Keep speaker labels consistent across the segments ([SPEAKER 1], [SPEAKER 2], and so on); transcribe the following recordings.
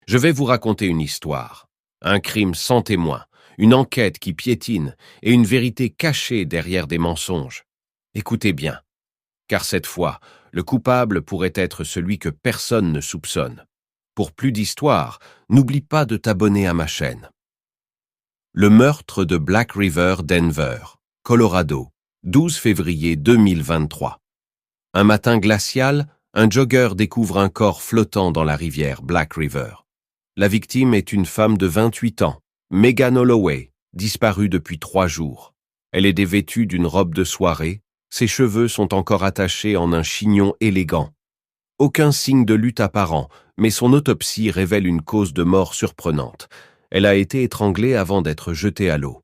[SPEAKER 1] Je vais vous raconter une histoire. Un crime sans témoin, une enquête qui piétine et une vérité cachée derrière des mensonges. Écoutez bien, car cette fois, le coupable pourrait être celui que personne ne soupçonne. Pour plus d'histoire, n'oublie pas de t'abonner à ma chaîne. Le meurtre de Black River, Denver, Colorado, 12 février 2023. Un matin glacial, un jogger découvre un corps flottant dans la rivière Black River. La victime est une femme de 28 ans, Megan Holloway, disparue depuis 3 jours. Elle est dévêtue d'une robe de soirée, ses cheveux sont encore attachés en un chignon élégant. Aucun signe de lutte apparent, mais son autopsie révèle une cause de mort surprenante. Elle a été étranglée avant d'être jetée à l'eau.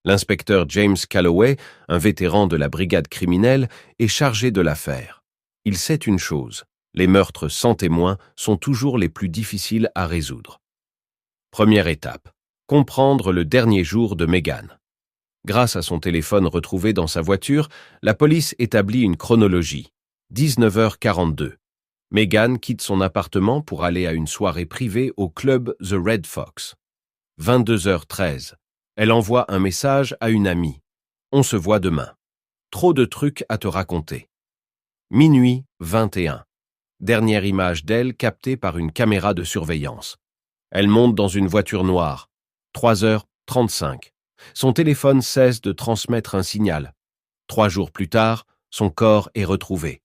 [SPEAKER 1] L'inspecteur James Calloway, un vétéran de la brigade criminelle, est chargé de l'affaire. Il sait une chose, les meurtres sans témoin sont toujours les plus difficiles à résoudre. Première étape, comprendre le dernier jour de Megan. Grâce à son téléphone retrouvé dans sa voiture, la police établit une chronologie. 19h42. Megan quitte son appartement pour aller à une soirée privée au club The Red Fox. 22h13. Elle envoie un message à une amie. On se voit demain. Trop de trucs à te raconter. Minuit 21. Dernière image d'elle captée par une caméra de surveillance. Elle monte dans une voiture noire. 3h35. Son téléphone cesse de transmettre un signal. 3 jours plus tard, son corps est retrouvé.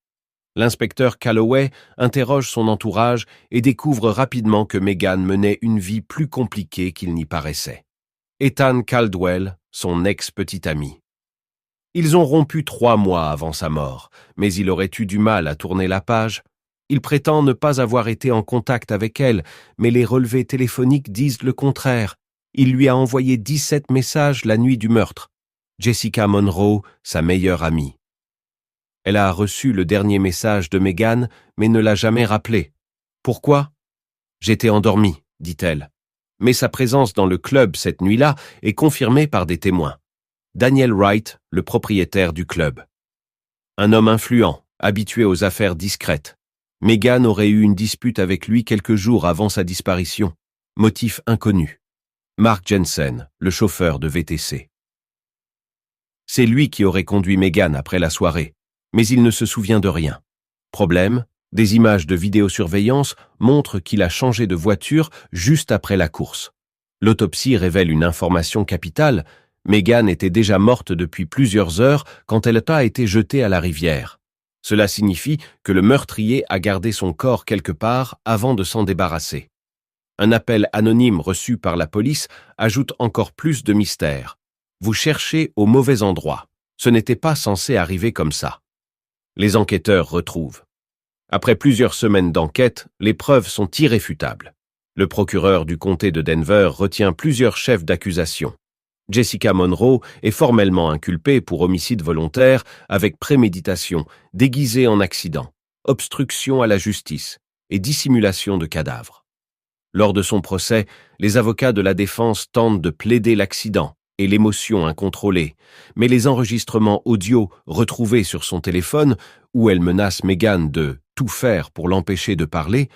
[SPEAKER 1] L'inspecteur Calloway interroge son entourage et découvre rapidement que Megan menait une vie plus compliquée qu'il n'y paraissait. Ethan Caldwell, son ex-petit ami. Ils ont rompu 3 mois avant sa mort, mais il aurait eu du mal à tourner la page. Il prétend ne pas avoir été en contact avec elle, mais les relevés téléphoniques disent le contraire. Il lui a envoyé 17 messages la nuit du meurtre. Jessica Monroe, sa meilleure amie. Elle a reçu le dernier message de Megan, mais ne l'a jamais rappelé. Pourquoi ? J'étais endormie, dit-elle. Mais sa présence dans le club cette nuit-là est confirmée par des témoins. Daniel Wright, le propriétaire du club. Un homme influent, habitué aux affaires discrètes. Megan aurait eu une dispute avec lui quelques jours avant sa disparition. Motif inconnu. Mark Jensen, le chauffeur de VTC. C'est lui qui aurait conduit Megan après la soirée, mais il ne se souvient de rien. Problème, des images de vidéosurveillance montrent qu'il a changé de voiture juste après la course. L'autopsie révèle une information capitale. Megan était déjà morte depuis plusieurs heures quand elle a été jetée à la rivière. Cela signifie que le meurtrier a gardé son corps quelque part avant de s'en débarrasser. Un appel anonyme reçu par la police ajoute encore plus de mystère. Vous cherchez au mauvais endroit. Ce n'était pas censé arriver comme ça. Les enquêteurs retrouvent. Après plusieurs semaines d'enquête, les preuves sont irréfutables. Le procureur du comté de Denver retient plusieurs chefs d'accusation. Jessica Monroe est formellement inculpée pour homicide volontaire avec préméditation, déguisé en accident, obstruction à la justice et dissimulation de cadavres. Lors de son procès, les avocats de la défense tentent de plaider l'accident et l'émotion incontrôlée, mais les enregistrements audio retrouvés sur son téléphone, où elle menace Megan de tout faire pour l'empêcher de parler,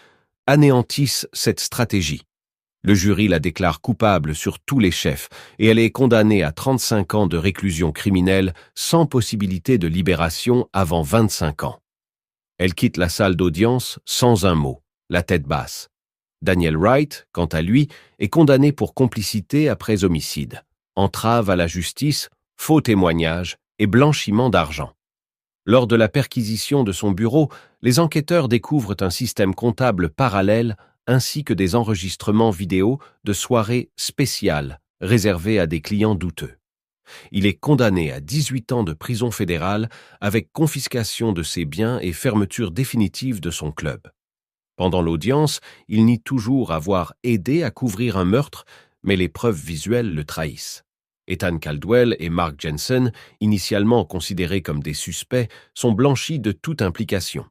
[SPEAKER 1] anéantissent cette stratégie. Le jury la déclare coupable sur tous les chefs et elle est condamnée à 35 ans de réclusion criminelle sans possibilité de libération avant 25 ans. Elle quitte la salle d'audience sans un mot, la tête basse. Daniel Wright, quant à lui, est condamné pour complicité après homicide, entrave à la justice, faux témoignage et blanchiment d'argent. Lors de la perquisition de son bureau, les enquêteurs découvrent un système comptable parallèle ainsi que des enregistrements vidéo de soirées spéciales réservées à des clients douteux. Il est condamné à 18 ans de prison fédérale avec confiscation de ses biens et fermeture définitive de son club. Pendant l'audience, il nie toujours avoir aidé à couvrir un meurtre, mais les preuves visuelles le trahissent. Ethan Caldwell et Mark Jensen, initialement considérés comme des suspects, sont blanchis de toute implication.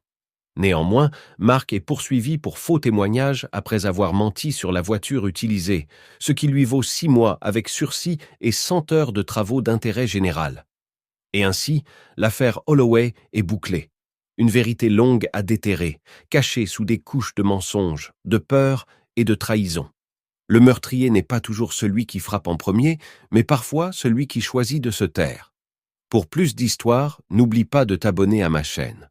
[SPEAKER 1] Néanmoins, Mark est poursuivi pour faux témoignage après avoir menti sur la voiture utilisée, ce qui lui vaut 6 mois avec sursis et 100 heures de travaux d'intérêt général. Et ainsi, l'affaire Holloway est bouclée. Une vérité longue à déterrer, cachée sous des couches de mensonges, de peur et de trahison. Le meurtrier n'est pas toujours celui qui frappe en premier, mais parfois celui qui choisit de se taire. Pour plus d'histoires, n'oublie pas de t'abonner à ma chaîne.